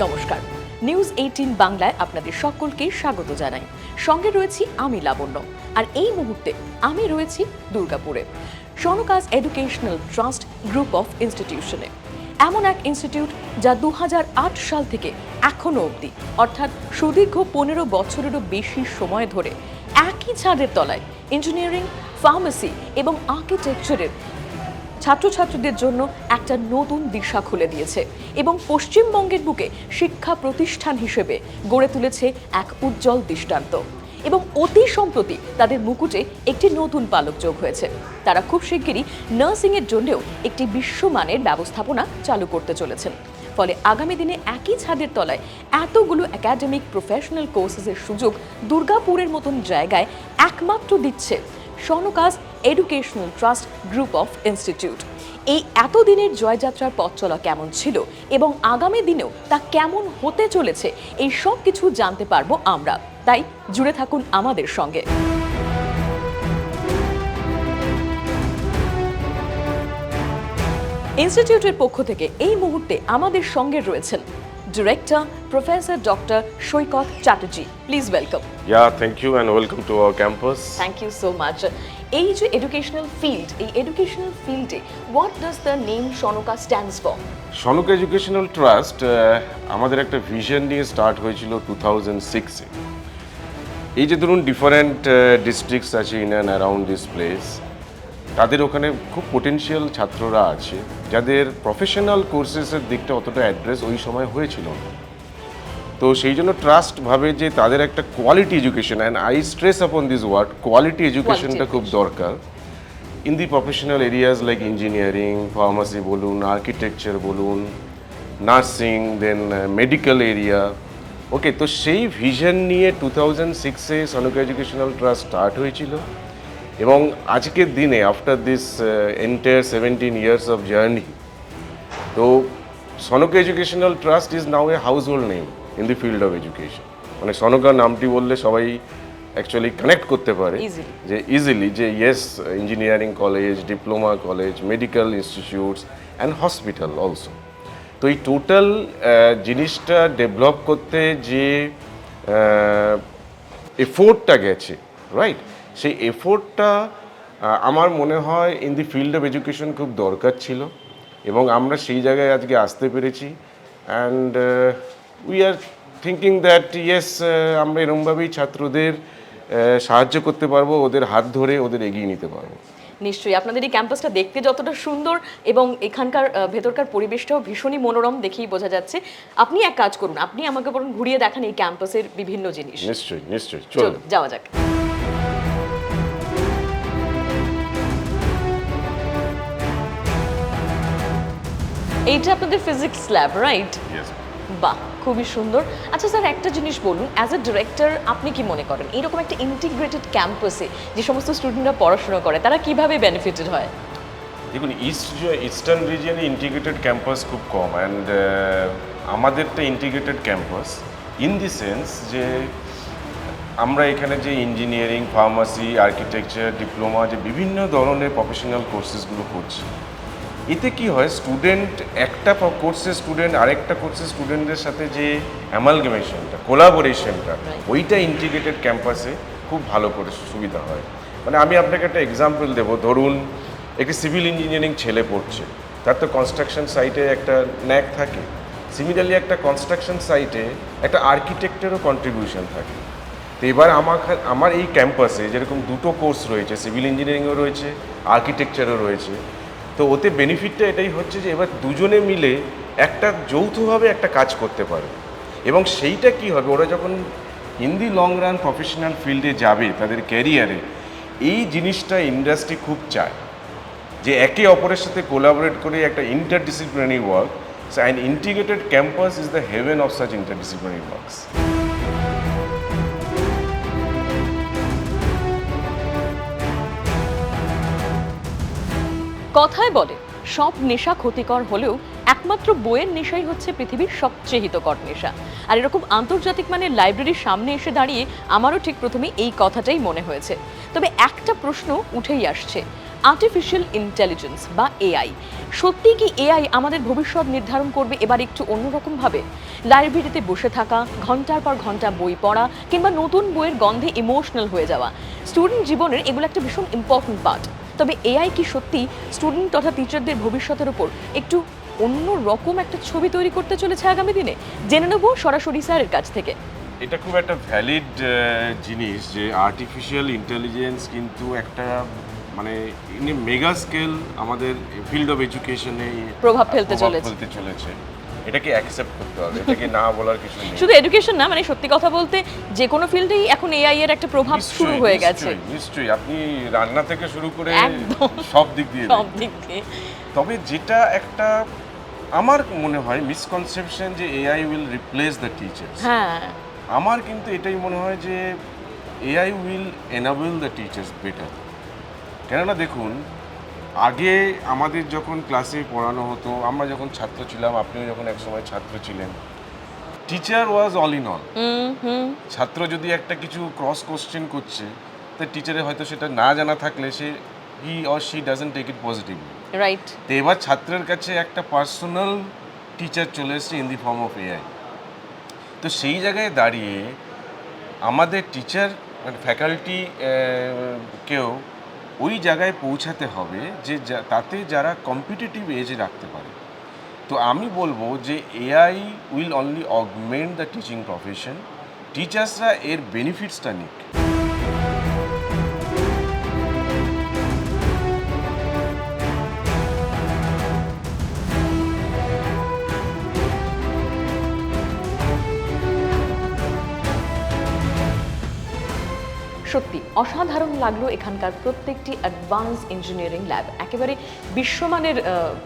নমস্কার, নিউজ 18 বাংলায় আপনাদের সকলকে স্বাগত জানাই। সঙ্গে রয়েছি আমি লাবণ্য, আর এই মুহূর্তে আমি রয়েছি দুর্গাপুরে সনকাজ এডুকেশনাল ট্রাস্ট গ্রুপ অফ ইনস্টিটিউশনে। এমন এক ইনস্টিটিউট যা 2008 সাল থেকে এখনো অবধি, অর্থাৎ সুদীর্ঘ 15 বছরেরও বেশি সময় ধরে একই ছাদের তলায় ইঞ্জিনিয়ারিং, ফার্মেসি এবং আর্কিটেকচারের ছাত্রছাত্রীদের জন্য একটা নতুন দিশা খুলে দিয়েছে এবং পশ্চিমবঙ্গের বুকে শিক্ষা প্রতিষ্ঠান হিসেবে গড়ে তুলেছে এক উজ্জ্বল দৃষ্টান্ত। এবং অতি সম্প্রতি তাদের মুকুটে একটি নতুন পালক যোগ হয়েছে। তারা খুব শিগগিরই নার্সিংয়ের জন্যও একটি বিশ্বমানের ব্যবস্থাপনা চালু করতে চলেছেন। ফলে আগামী দিনে একই ছাদের তলায় এতগুলো একাডেমিক প্রফেশনাল কোর্সেসের সুযোগ দুর্গাপুরের মতন জায়গায় একমাত্র দিচ্ছে Sanaka's educational trust group of institute. এই এতদিনের জয়যাত্রার পথ চলা কেমন ছিল এবং আগামী দিনেও তা কেমন হতে চলেছে, এই সব কিছু জানতে পারবো আমরা। তাই জুড়ে থাকুন আমাদের সঙ্গে। ইনস্টিটিউটের পক্ষ থেকে এই মুহূর্তে আমাদের সঙ্গে রয়েছেন director professor doctor Saikat Chatterjee. Please welcome. Thank you and welcome to our campus. Thank you so much. এই যে এডুকেশনাল ফিল্ড, এই এডুকেশনাল ফিল্ডে what does the name Sonka stands for? Sonka educational trust আমাদের একটা ভিশন নিয়ে স্টার্ট হয়েছিল 2006-এ। এই যে ধরুন ডিফারেন্ট ডিস্ট্রিক্টস আছে in and around this place, তাদের ওখানে খুব পোটেনশিয়াল ছাত্ররা আছে যাদের প্রফেশনাল কোর্সেসের দিকটা অতটা অ্যাড্রেস ওই সময় হয়েছিল না। তো সেই জন্য ট্রাস্ট ভাবে যে তাদের একটা quality education, and I stress upon this word, quality এডুকেশনটা খুব দরকার in the professional areas like engineering, pharmacy বলুন, আর্কিটেকচার বলুন, nursing, then medical area. Okay, তো সেই ভিশন নিয়ে 2006-এ সনকা এডুকেশনাল ট্রাস্ট স্টার্ট হয়েছিল এবং আজকের দিনে after this entire 17 years of journey, তো Sanaka educational trust is now a household name in the field of education. মানে সনকা নামটি বললে সবাই অ্যাকচুয়ালি কানেক্ট করতে পারে যে ইজিলি যে yes, engineering college, diploma college, medical institutes and hospital also. তো এই টোটাল জিনিসটা ডেভেলপ করতে যে এফোর্টটা গেছে, রাইট, সেই এফোর্টটা আমার মনে হয় in the field of education খুব দরকার ছিল এবং আমরা সেই জায়গায় আজকে আসতে পেরেছি। And we are thinking that yes, আমরা এরমভাবেই ছাত্রদের সাহায্য করতে পারবো, ওদের হাত ধরে ওদের এগিয়ে নিতে পারবো। নিশ্চয়ই আপনাদের এই ক্যাম্পাসটা দেখতে যতটা সুন্দর এবং এখানকার ভেতরকার পরিবেশটাও ভীষণই মনোরম, দেখেই বোঝা যাচ্ছে। আপনি এক কাজ করুন, আপনি আমাকে বরং ঘুরিয়ে দেখান এই ক্যাম্পাসের বিভিন্ন জিনিস। নিশ্চয়ই নিশ্চয়ই, চলুন যাওয়া যাক। এইটা আপনাদের ফিজিক্স ল্যাব, রাইট? বাহ, খুবই সুন্দর। আচ্ছা স্যার, একটা জিনিস বলুন, অ্যাজ এ ডিরেক্টর আপনি কি মনে করেন এরকম একটা ইন্টিগ্রেটেড ক্যাম্পাসে যে সমস্ত স্টুডেন্টরা পড়াশোনা করে তারা কিভাবে বেনিফিটেড হয়? দেখুন, ইস্টার্ন রিজিয়নে ইন্টিগ্রেটেড ক্যাম্পাস খুব কম, অ্যান্ড আমাদেরটা integrated campus in the sense যে আমরা এখানে যে ইঞ্জিনিয়ারিং, ফার্মাসি, আর্কিটেকচার, ডিপ্লোমা, যে বিভিন্ন ধরনের প্রফেশনাল কোর্সেসগুলো করছি, এতে কি হয়, স্টুডেন্ট একটা কোর্সের স্টুডেন্ট আরেকটা কোর্সের স্টুডেন্টদের সাথে যে অ্যামালগামেশনটা, কোলাবোরেশনটা, ওইটা ইন্টিগ্রেটেড ক্যাম্পাসে খুব ভালো করে সুবিধা হয়। মানে আমি আপনাকে একটা এক্সাম্পল দেবো। ধরুন একটি সিভিল ইঞ্জিনিয়ারিং ছেলে পড়ছে, তার তো কনস্ট্রাকশন সাইটে একটা ন্যাক থাকে। সিমিলারলি একটা কনস্ট্রাকশন সাইটে একটা আর্কিটেক্টেরও কন্ট্রিবিউশন থাকে। তো এবার আমার এই ক্যাম্পাসে যেরকম দুটো কোর্স রয়েছে, সিভিল ইঞ্জিনিয়ারিংও রয়েছে, আর্কিটেকচারও রয়েছে, তো ওতে বেনিফিটটা এটাই হচ্ছে যে এবার দুজনে মিলে একটা যৌথভাবে একটা কাজ করতে পারবে এবং সেইটা কি হবে, ওরা যখন in the long run professional ফিল্ডে যাবে তাদের ক্যারিয়ারে, এই জিনিসটা ইন্ডাস্ট্রি খুব চায় যে একে অপরের সাথে কোলাবোরেট করে একটা interdisciplinary work. And integrated campus is the haven of such interdisciplinary works. কথায় বলে সব নেশা ক্ষতিকর হলেও একমাত্র বইয়ের নেশাই হচ্ছে পৃথিবীর সবচেয়ে হিতকর নেশা। আর এরকম আন্তর্জাতিক মানের লাইব্রেরির সামনে এসে দাঁড়িয়ে আমারও ঠিক প্রথমে এই কথাটাই মনে হয়েছে। তবে একটা প্রশ্ন উঠেই আসছে, আর্টিফিশিয়াল ইন্টেলিজেন্স বা এআই, সত্যি কি এআই আমাদের ভবিষ্যৎ নির্ধারণ করবে এবার একটু অন্যরকমভাবে? লাইব্রেরিতে বসে থাকা, ঘন্টার পর ঘন্টা বই পড়া কিংবা নতুন বইয়ের গন্ধে ইমোশনাল হয়ে যাওয়া, স্টুডেন্ট জীবনের এগুলো একটা ভীষণ ইম্পর্টেন্ট পার্ট। তবে এআই কি সত্যি স্টুডেন্ট তথা টিচারদের ভবিষ্যতের উপর একটু অন্য রকম একটা ছবি তৈরি করতে চলেছে আগামী দিনে? জেনে নেব সরাসরি স্যারের কাছ থেকে। এটা খুব একটা ভ্যালিড জিনিস যে আর্টিফিশিয়াল ইন্টেলিজেন্স কিন্তু একটা মানে ইন এ মেগা স্কেল আমাদের ফিল্ড অফ এডুকেশনে প্রভাব ফেলতে চলেছে। এটাকে অ্যাকসেপ্ট করতে হবে, এটাকে না বলার কিছু নেই। শুধু এডুকেশন না, মানে সত্যি কথা বলতে যে কোনো ফিল্ডেই এখন এআই এর একটা প্রভাব শুরু হয়ে গেছে। নিশ্চয়ই আপনি রান্না থেকে শুরু করে একদম সব দিক দিয়ে তবে যেটা একটা আমার মনে হয় মিসকনসেপশন যে AI will replace the teachers. হ্যাঁ, আমার কিন্তু এটাই মনে হয় যে AI will enable the teachers better. কেননা দেখুন, আগে আমাদের যখন ক্লাসে পড়ানো হতো, আমরা যখন ছাত্র ছিলাম, আপনিও যখন একসময় ছাত্র ছিলেন, teacher was all in all. ছাত্র যদি একটা কিছু ক্রস কোশ্চেন করছে, তো টিচারের হয়তো সেটা না জানা থাকলে সে he or she doesn't take it positively, right. তো এবার ছাত্রের কাছে একটা পার্সোনাল টিচার চলে এসেছে in the form of AI. তো সেই জায়গায় দাঁড়িয়ে আমাদের টিচার মানে ফ্যাকাল্টি কেও ওই জায়গায় পৌঁছাতে হবে যে তাতে যারা কম্পিটিটিভ এজে রাখতে পারে। তো আমি বলবো যে AI will only augment the teaching profession, টিচার্সরা এর বেনিফিটসটা নিক। সত্যি অসাধারণ লাগলো এখানকার প্রত্যেকটি অ্যাডভান্স ইঞ্জিনিয়ারিং ল্যাব, একেবারে বিশ্বমানের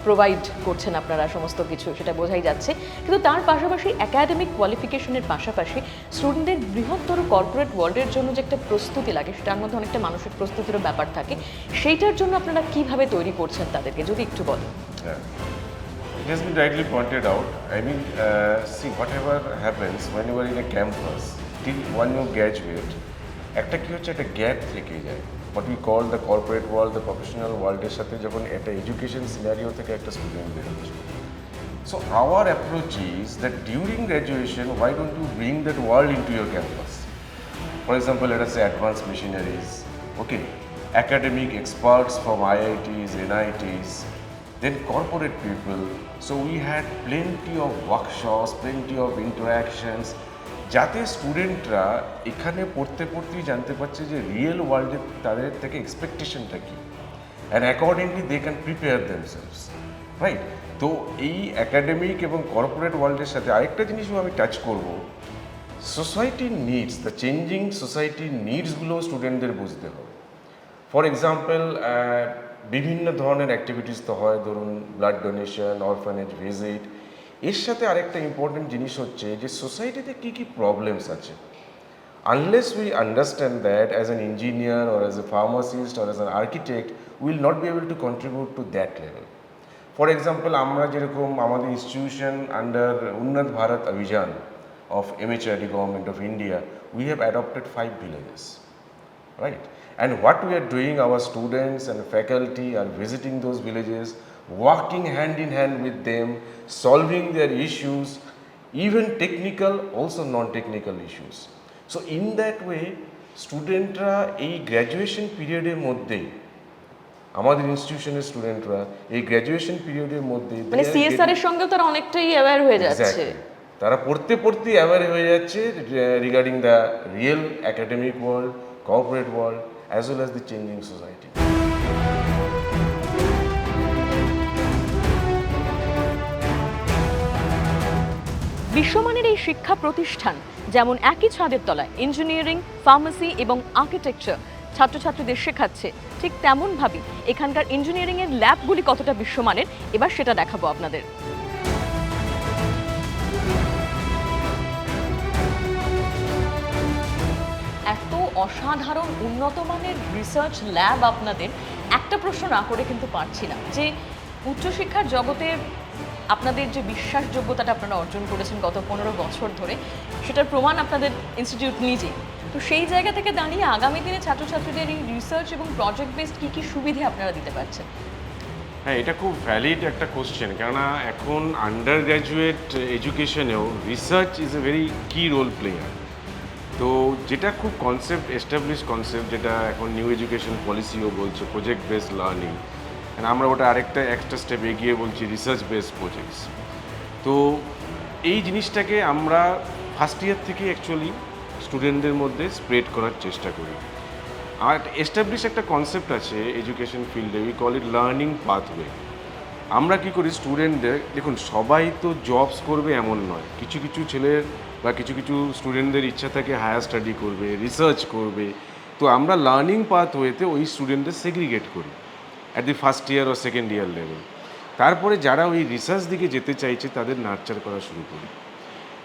প্রোভাইড করছেন আপনারা সমস্ত কিছু, সেটা বোঝাই যাচ্ছে। কিন্তু তার পাশাপাশি একাডেমিক কোয়ালিফিকেশনের পাশাপাশি স্টুডেন্টদের বৃহত্তর কর্পোরেট ওয়ার্ল্ডের জন্য যে একটা প্রস্তুতি লাগে, সেটার মধ্যে অনেকটা মানসিক প্রস্তুতিরও ব্যাপার থাকে। সেইটার জন্য আপনারা কিভাবে তৈরি করছেন তাদেরকে, যদি একটু বলেন। It has been rightly pointed out. I mean, see, whatever happens when you are in a campus, till when you graduate, একটা কি হচ্ছে, একটা গ্যাপ থেকে যায়। What we call the corporate world, the professional ওয়ার্ল্ডের সাথে যখন একটা এডুকেশন সিনারিও থেকে একটা স্টুডেন্ট বেরোচ্ছে। So our approach is that during graduation, why don't you bring that world into your campus? For example, let us say advanced machineries, okay, academic experts from IITs, NITs, then corporate people. So we had plenty of workshops, plenty of interactions, যাতে স্টুডেন্টরা এখানে পড়তে পড়তেই জানতে পারছে যে real ওয়ার্ল্ডে তাদের থেকে এক্সপেকটেশনটা কী, and accordingly they can prepare themselves, right? তো এই একাডেমিক এবং কর্পোরেট ওয়ার্ল্ডের সাথে আরেকটা জিনিসও আমি টাচ করব, সোসাইটির নিডস, দ্য চেঞ্জিং সোসাইটির নিডসগুলো স্টুডেন্টদের বুঝতে হবে। ফর এক্সাম্পল, বিভিন্ন ধরনের অ্যাক্টিভিটিস তো হয়, ধরুন ব্লাড ডোনেশন, অরফানেজ ভিজিট। এর সাথে আরেকটা ইম্পর্টেন্ট জিনিস হচ্ছে যে সোসাইটিতে কী কী প্রবলেমস আছে। Unless we understand that as an engineer or as a pharmacist or as an architect, will not be able to contribute to that level. For example, আমরা যেরকম আমাদের ইনস্টিটিউশন আন্ডার উন্নত ভারত অভিযান of MHRD Government of India, we have adopted 5 villages, right? And what we are doing, our students and faculty are visiting those villages, working hand in hand with them, solving their issues, even technical, also non-technical issues. So in that way, স্টুডেন্টরা এই graduation পিরিয়ডের মধ্যে, আমাদের ইনস্টিটিউশনের স্টুডেন্টরা এই graduation পিরিয়ডের মধ্যে মানে সিএসআর এর সঙ্গে তারা অনেকটাই অ্যাওয়্যার হয়ে যাচ্ছে। তারা পড়তে পড়তে অ্যাওয়্যার হয়ে যাচ্ছে regarding the real academic world, corporate world, as well as the changing society. বিশ্বমানের এই শিক্ষা প্রতিষ্ঠান যেমন একই ছাদের তলায় ইঞ্জিনিয়ারিং, ফার্মেসি এবং আর্কিটেকচার ছাত্রছাত্রীদের শেখাচ্ছে, ঠিক তেমনভাবেই এখানকার ইঞ্জিনিয়ারিংয়ের ল্যাবগুলি কতটা বিশ্বমানের এবার সেটা দেখাবো আপনাদের। এত অসাধারণ উন্নত মানের রিসার্চ ল্যাব আপনাদের, একটা প্রশ্ন না করে কিন্তু পারছি না যে উচ্চশিক্ষার জগতে আপনাদের যে বিশ্বাসযোগ্যতাটা আপনারা অর্জন করেছেন গত 15 বছর ধরে, সেটার প্রমাণ আপনাদের ইনস্টিটিউট নিজেই। তো সেই জায়গা থেকে দাঁড়িয়ে আগামী দিনে ছাত্রছাত্রীদের এই রিসার্চ এবং প্রজেক্ট বেসড কী সুবিধে আপনারা দিতে পারছেন? হ্যাঁ, এটা খুব ভ্যালিড একটা কোশ্চেন, কেননা এখন আন্ডার গ্র্যাজুয়েট এডুকেশনেও research is a very key role player. তো যেটা খুব এস্টাবলিশ কনসেপ্ট, যেটা এখন নিউ এডুকেশন পলিসিও বলছে প্রজেক্ট বেসড লার্নিং, আমরা ওটা আরেকটা এক্সট্রা স্টেপ এগিয়ে বলছি রিসার্চ বেসড প্রজেক্টস। তো এই জিনিসটাকে আমরা ফার্স্ট ইয়ার থেকে অ্যাকচুয়ালি স্টুডেন্টদের মধ্যে স্প্রেড করার চেষ্টা করি। আর এস্টাবলিশ একটা কনসেপ্ট আছে এডুকেশন ফিল্ডে, we call it learning pathway. আমরা কি করি স্টুডেন্টদের, দেখুন সবাই তো জবস করবে এমন নয়, কিছু কিছু ছেলের বা কিছু কিছু স্টুডেন্টদের ইচ্ছা থাকে হায়ার স্টাডি করবে, রিসার্চ করবে। তো আমরা লার্নিং পাথওয়েতে ওই স্টুডেন্টদের সেগ্রিগেট করি অ্যাট দি ফার্স্ট ইয়ার ও সেকেন্ড ইয়ার লেভেল। তারপরে যারা ওই রিসার্চ দিকে যেতে চাইছে তাদের নার্চার করা শুরু করি।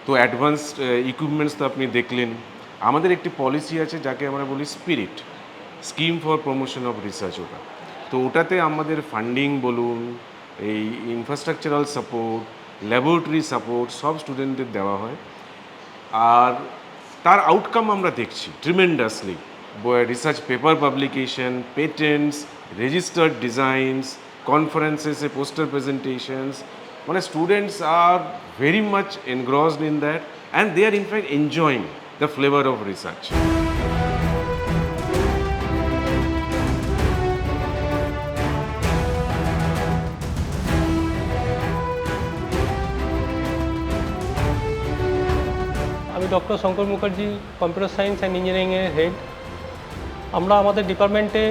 তো অ্যাডভান্সড ইকুইপমেন্টস তো আপনি দেখলেন। আমাদের একটি পলিসি আছে যাকে আমরা বলি spirit, scheme for promotion of research. ওটা তো ওটাতে আমাদের ফান্ডিং বলুন, এই ইনফ্রাস্ট্রাকচারাল সাপোর্ট, ল্যাবরেটরি সাপোর্ট সব স্টুডেন্টদের দেওয়া হয়। আর তার আউটকাম আমরা দেখছি tremendously. Research paper publication, patents, registered designs, কনফারেন্সেসে পোস্টার প্রেজেন্টেশনস, মানে students are very much engrossed in that and they are in fact enjoying the flavour of research. আমি doctor Shankar Mukherjee, computer science and ইঞ্জিনিয়ারিংয়ের হেড। আমরা আমাদের ডিপার্টমেন্টে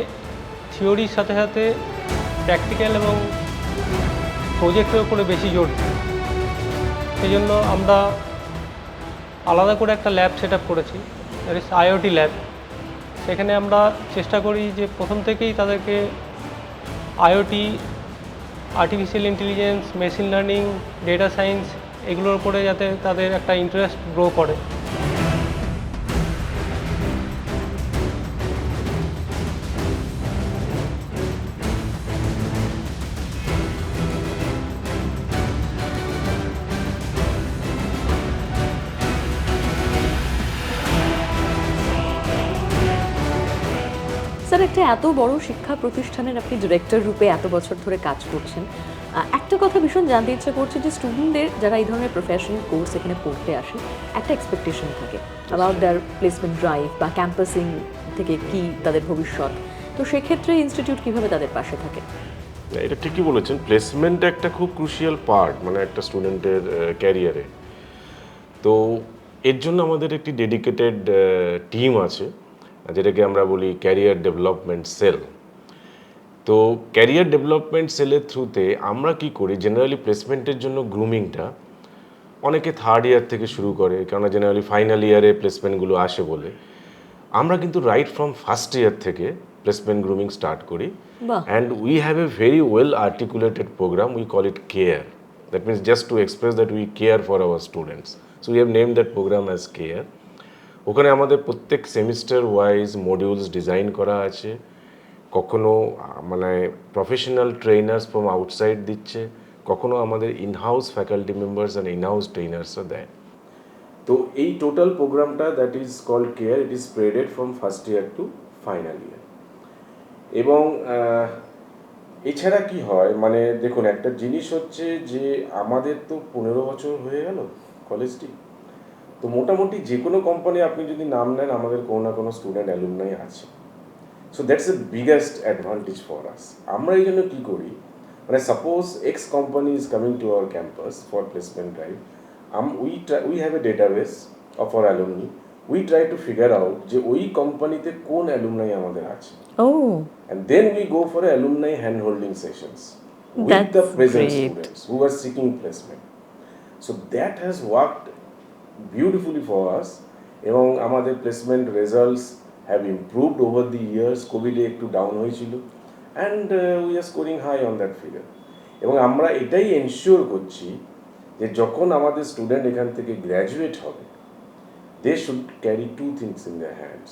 থিওরির সাথে সাথে প্র্যাকটিক্যাল এবং প্রজেক্টের উপরে বেশি জোর দিই। সেই জন্য আমরা আলাদা করে একটা ল্যাব সেট আপ করেছি, দ্যাট ইজ আইওটি ল্যাব। সেখানে আমরা চেষ্টা করি যে প্রথম থেকেই তাদেরকে IoT, artificial intelligence, machine learning, data science এগুলোর উপরে যাতে তাদের একটা ইন্টারেস্ট গ্রো করে। স্যার, একটা এত বড় শিক্ষা প্রতিষ্ঠানের আপনি ডিরেক্টর রূপে এত বছর ধরে কাজ করছেন, একটা কথা ভীষণ জানতে ইচ্ছে করছে যে স্টুডেন্টদের যারা এই ধরনের প্রফেশনাল কোর্স এখানে পড়তে আসে, একটা এক্সপেকটেশন থাকে অ্যাবাউট দেয়ার প্লেসমেন্ট ড্রাইভ বা ক্যাম্পাসিং থেকে কি তাদের ভবিষ্যৎ। তো সেক্ষেত্রে ইনস্টিটিউট কীভাবে তাদের পাশে থাকে? এটা ঠিকই বলেছেন, প্লেসমেন্ট একটা খুব ক্রুশিয়াল পার্ট মানে একটা স্টুডেন্টের ক্যারিয়ারে। তো এর জন্য আমাদের একটি ডেডিকেটেড টিম আছে, যেটাকে আমরা বলি ক্যারিয়ার ডেভেলপমেন্ট সেল। তো ক্যারিয়ার ডেভেলপমেন্ট সেলের থ্রুতে আমরা কি করি, জেনারেলি প্লেসমেন্টের জন্য গ্রুমিংটা অনেকে থার্ড ইয়ার থেকে শুরু করে, কেননা জেনারেলি ফাইনাল ইয়ারে প্লেসমেন্টগুলো আসে বলে। আমরা কিন্তু রাইট ফ্রম ফার্স্ট ইয়ার থেকে প্লেসমেন্ট গ্রুমিং স্টার্ট করি। And we have a very well articulated programme, we call it care. That means just to express that we care for our students, so we have name that programme as care. ওখানে আমাদের প্রত্যেক semester wise modules design করা আছে। কখনো মানে professional trainers from outside দিচ্ছে, কখনো আমাদের inhouse faculty members and inhouse ট্রেনার্সও দেয়। তো এই টোটাল প্রোগ্রামটা that is called care, it is spreaded from first year to final year. এবং এছাড়া কি হয়, মানে দেখুন একটা জিনিস হচ্ছে যে আমাদের তো 15 বছর হয়ে গেল কলেজটি। তো মোটামুটি যে কোনো কোম্পানি আপনি যদি নাম নেন, আমাদের কোনো না কোনো স্টুডেন্ট অ্যালুমনাই আছে। So that's the biggest advantage for us. আমরা এই জন্য কী করি, মানে suppose x company is coming to our campus for placement drive, we have A database of our alumni. We try to figure out যে ওই কোম্পানিতে কোন অ্যালুমনাই আমাদের আছে, and then we go for alumni hand holding sessions with the present students who are seeking placement. So that has worked beautifully for us, এবং আমাদের placement results have improved over the years. কোভিডে একটু down হয়েছিল, and we are scoring high on that figure. এবং আমরা এটাই ensure করছি যে যখন আমাদের স্টুডেন্ট এখান থেকে গ্র্যাজুয়েট হবে, they should carry two things in their hands.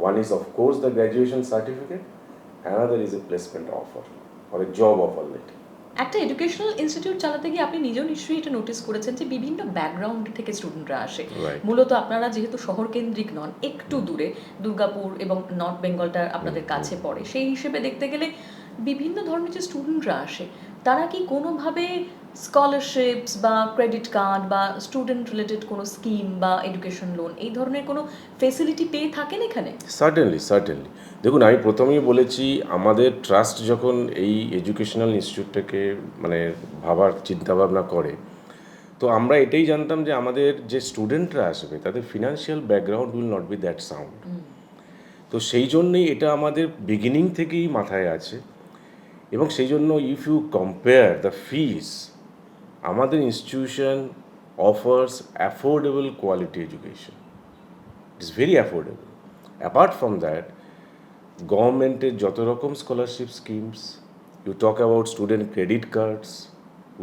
One is of course the graduation certificate, another is a placement offer or a job offer letter. একটা এডুকেশনাল ইনস্টিটিউট চালাতে গিয়ে আপনি নিজেও নিশ্চয়ই এটা নোটিস করেছেন যে বিভিন্ন ব্যাকগ্রাউন্ড থেকে স্টুডেন্টরা আসে। Right. মূলত আপনারা যেহেতু শহর কেন্দ্রিক নন, একটু দূরে দুর্গাপুর এবং নর্থ বেঙ্গলটা আপনাদের কাছে পড়ে, সেই হিসেবে দেখতে গেলে বিভিন্ন ধরনের যে স্টুডেন্টরা আসে তারা কি কোনোভাবে স্কলারশিপস বা ক্রেডিট কার্ড বা স্টুডেন্ট রিলেটেড কোনো স্কিম বা এডুকেশন লোন এই ধরনের কোনো ফেসিলিটি পেয়ে থাকেন এখানে? সার্টেনলি দেখুন, আমি প্রথমেই বলেছি আমাদের ট্রাস্ট যখন এই এডুকেশনাল ইনস্টিটিউটটাকে মানে ভাবার চিন্তাভাবনা করে, তো আমরা এটাই জানতাম যে আমাদের যে স্টুডেন্টরা আসবে তাদের financial background will not be that sound. তো সেই জন্যই এটা আমাদের বিগিনিং থেকেই মাথায় আছে, এবং সেই জন্য if you compare the fees, আমাদের institution offers affordable quality education. It is very affordable. Apart from that, গভর্নমেন্টের যত রকম scholarship schemes, you talk about student credit cards,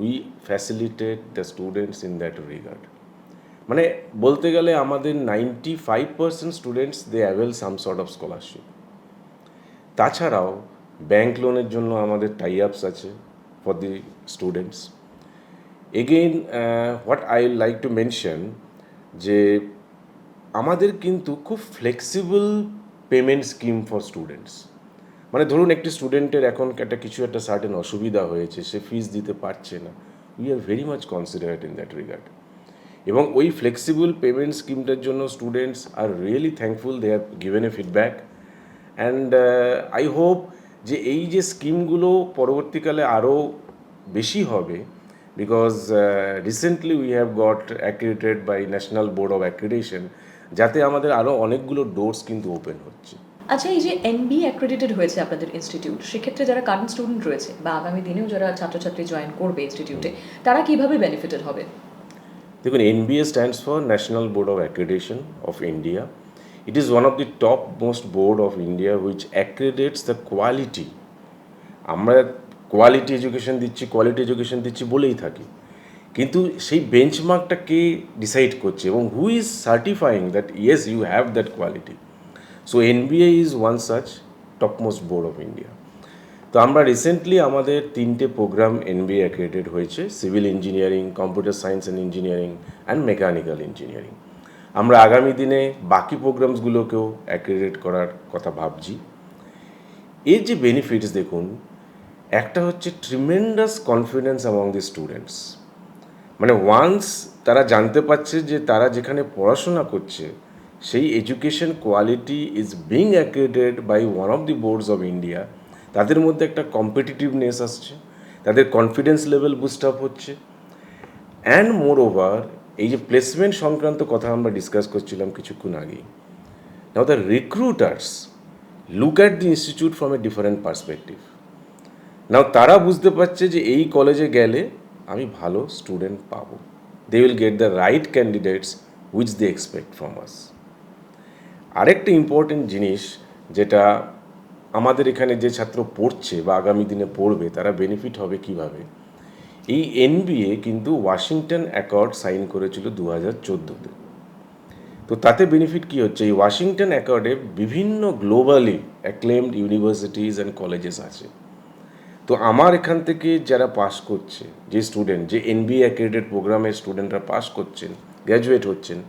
we facilitate the students in that regard. মানে বলতে গেলে আমাদের 95% students they avail some sort of scholarship. তাছাড়াও bank লোনের জন্য আমাদের টাই আপস আছে for the students. Again what I like to mention যে আমাদের কিন্তু খুব flexible payment scheme for students. মানে ধরুন একটি স্টুডেন্টের এখন একটা কিছু একটা সার্টেন অসুবিধা হয়েছে, সে ফিস দিতে পারছে না, we are very much considerate in that regard. এবং ওই ফ্লেক্সিবল পেমেন্ট স্কিমটার জন্য students are really thankful, they have given a feedback. And I hope যে এই যে স্কিমগুলো পরবর্তীকালে আরও বেশি হবে, because recently we have got accredited by national board of accreditation, যাতে আমাদের আরও অনেকগুলো ডোরস কিন্তু ওপেন হচ্ছে। আচ্ছা, এই যে এনবি অ্যাক্রেডিটেড হয়েছে আপনাদের ইনস্টিটিউট, সেক্ষেত্রে যারা কারেন্ট স্টুডেন্ট রয়েছে বা আগামী দিনেও যারা ছাত্রছাত্রী জয়েন করবে ইনস্টিটিউটে, তারা কিভাবে বেনিফিটেড হবে? দেখুন, NBA stands for national board of accreditation of India. It is one of the top most board of India which accredits the quality. আমরা কোয়ালিটি এডুকেশন দিচ্ছি বলেই থাকি, কিন্তু সেই বেঞ্চমার্কটা কে ডিসাইড করছে এবং who is certifying that yes you have that quality? So NBA is one such top most board of India. তো আমরা রিসেন্টলি আমাদের 3টে প্রোগ্রাম NBA অ্যাক্রেডিটেড হয়েছে: civil engineering, computer science and engineering and mechanical engineering. আমরা আগামী দিনে বাকি প্রোগ্রামসগুলোকেও অ্যাক্রেডিটেট করার কথা ভাবছি। এর যে বেনিফিটস দেখুন, একটা হচ্ছে tremendous confidence among the students. মানে ওয়ান্স তারা জানতে পারছে যে তারা যেখানে পড়াশোনা করছে সেই education quality is being accredited by one of the boards of India, তাদের মধ্যে একটা কম্পিটিটিভনেস আসছে, তাদের কনফিডেন্স লেভেল বুস্ট আপ হচ্ছে। অ্যান্ড মোর ওভার, এই যে প্লেসমেন্ট সংক্রান্ত কথা আমরা ডিসকাস করছিলাম কিছুক্ষণ আগেই, now the recruiters look at the institute from a different perspective. Now তারা বুঝতে পারছে যে এই কলেজে গেলে আমি ভালো স্টুডেন্ট পাবো, they will get the right candidates which they expect from us. আরেকটা ইম্পর্টেন্ট জিনিস যেটা আমাদের এখানে যে ছাত্র পড়ছে বা আগামী দিনে পড়বে, তারা বেনিফিট হবে কিভাবে, এই NBA কিন্তু ওয়াশিংটন অ্যাকর্ড সাইন করেছিল 2014-তে। তো তাতে বেনিফিট কী হচ্ছে, এই ওয়াশিংটন অ্যাকর্ডে বিভিন্ন globally acclaimed universities and colleges আছে। তো আমার এখান থেকে যারা পাস করছে, যে স্টুডেন্ট, যে NBA অ্যাক্রেডিটেড প্রোগ্রামের স্টুডেন্টরা পাস করছেন, গ্র্যাজুয়েট হচ্ছেন,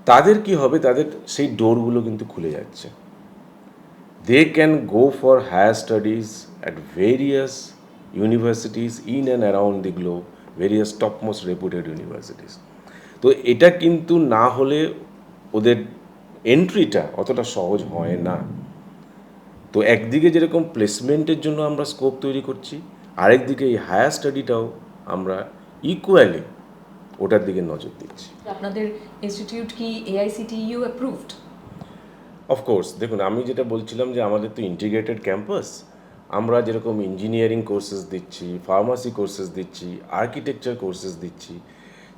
তাদের কি হবে, তাদের সেই ডোরগুলো কিন্তু খুলে যাচ্ছে। They can go for higher studies at various universities in and around the globe, various topmost reputed universities. তো এটা কিন্তু না হলে ওদের এন্ট্রিটা অতটা সহজ হয় না। তো একদিকে যেরকম প্লেসমেন্টের জন্য আমরা স্কোপ তৈরি করছি, আরেকদিকে এই হায়ার স্টাডিটাও আমরা ইকুয়ালি ওটার দিকে নজর দিচ্ছি। আপনাদের ইনস্টিটিউট কি AICTE অ্যাপ্রুভড? অফকোর্স, দেখুন আমি যেটা বলছিলাম যে আমাদের তো ইন্টিগ্রেটেড ক্যাম্পাস, আমরা যেরকম ইঞ্জিনিয়ারিং কোর্সেস দিচ্ছি, ফার্মাসি কোর্সেস দিচ্ছি, আর্কিটেকচার কোর্সেস দিচ্ছি,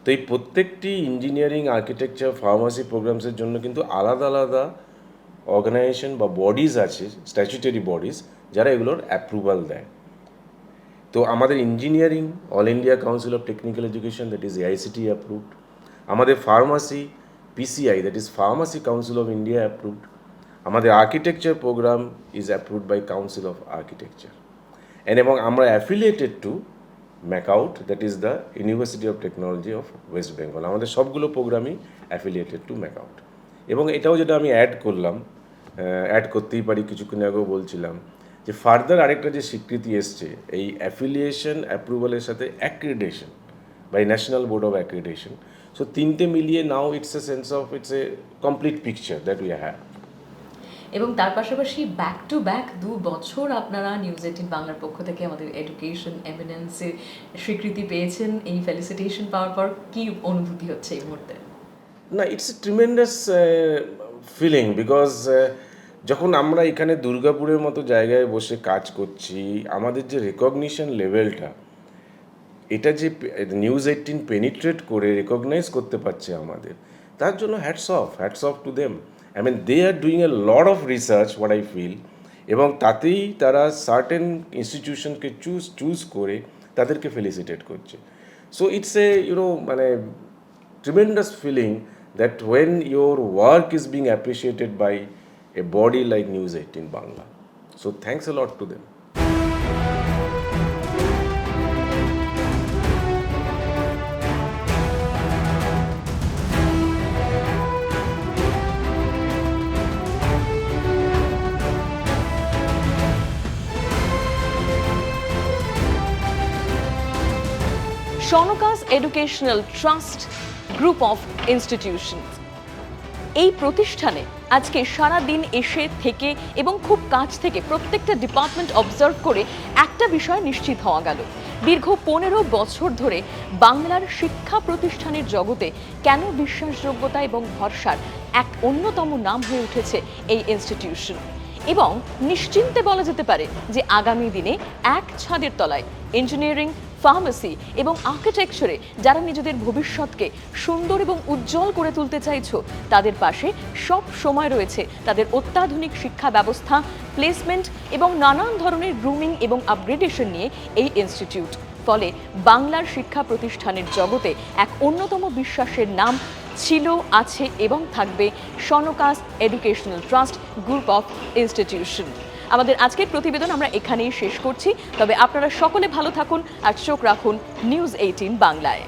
তো এই প্রত্যেকটি ইঞ্জিনিয়ারিং, আর্কিটেকচার, ফার্মাসি প্রোগ্রামসের জন্য কিন্তু আলাদা আলাদা অর্গানাইজেশন বা বডিজ আছে, স্ট্যাচুটারি বডিজ, যারা এগুলোর অ্যাপ্রুভাল দেয়। তো আমাদের engineering all India council of technical education, that is AICTE approved. আমাদের pharmacy PCI, that is pharmacy council of India approved. আমাদের architecture program is approved by council of architecture. এবং আমরা affiliated to MAKAUT, that is the university of technology of West Bengal. আমাদের সবগুলো প্রোগ্রামই affiliated to MAKAUT. এবং এটাও যেটা আমি অ্যাড করলাম, অ্যাড করতেই পারি, কিছুক্ষণ আগেও বলছিলাম যে ফার্দার আরেকটা যে স্বীকৃতি এসছে এই অ্যাফিলিয়েশন অ্যাপ্রুভালের সাথে accreditation by national board of accreditation. So তিনটে মিলিয়ে now it's a sense of it's a complete picture that we have. এবং তার পাশাপাশি ব্যাক টু ব্যাক 2 বছর আপনারা নিউজ 18 বাংলার পক্ষ থেকে আমাদের এডুকেশন এমিনেন্সে স্বীকৃতি পেয়েছেন। এই ফেলিসিটেশন পাওয়ার পর কি অনুভূতি হচ্ছে এই মুহূর্তে? না, it's a tremendous feeling because যখন আমরা এখানে দুর্গাপুরের মতো জায়গায় বসে কাজ করছি, আমাদের যে রেকগনিশন লেভেলটা, এটা যে নিউজ 18 পেনিট্রেট করে রেকগনাইজ করতে পারছে আমাদের, তার জন্য hats off to them. I mean they are doing a lot of research what I feel, এবং তাতেই তারা সার্টেন ইনস্টিটিউশনকে চুজ করে তাদেরকে ফেলিসিটেট করছে। সো ইটস এ মানে tremendous feeling that when your work is being appreciated by a body like News 18 Bangla. So thanks a lot to them. Sanaka's educational trust group of institution, এই প্রতিষ্ঠানে আজকে সারা দিন এসে থেকে এবং খুব কাছ থেকে প্রত্যেকটা ডিপার্টমেন্ট অবজার্ভ করে একটা বিষয় নিশ্চিত হওয়া গেল, দীর্ঘ 15 বছর ধরে বাংলার শিক্ষা প্রতিষ্ঠানের জগতে কেন বিশ্বাসযোগ্যতা এবং ভরসার এক অন্যতম নাম হয়ে উঠেছে এই ইনস্টিটিউশন। এবং নিশ্চিন্তে বলা যেতে পারে যে আগামী দিনে এক ছাদের তলায় ইঞ্জিনিয়ারিং, ফার্মেসি এবং আর্কিটেকচারে যারা নিজেদের ভবিষ্যৎকে সুন্দর এবং উজ্জ্বল করে তুলতে চাইছো, তাদের পাশে সব সময় রয়েছে তাদের অত্যাধুনিক শিক্ষা ব্যবস্থা, প্লেসমেন্ট এবং নানান ধরনের গ্রুমিং এবং আপগ্রেডেশন নিয়ে এই ইনস্টিটিউট। ফলে বাংলার শিক্ষা প্রতিষ্ঠানের জগতে এক অন্যতম বিশ্বাসের নাম ছিল, আছে এবং থাকবে Sanaka's educational trust group of institution. আমাদের আজকের প্রতিবেদন আমরা এখানেই শেষ করছি। তবে আপনারা সকলে ভালো থাকুন আর চোখ রাখুন নিউজ 18 বাংলায়।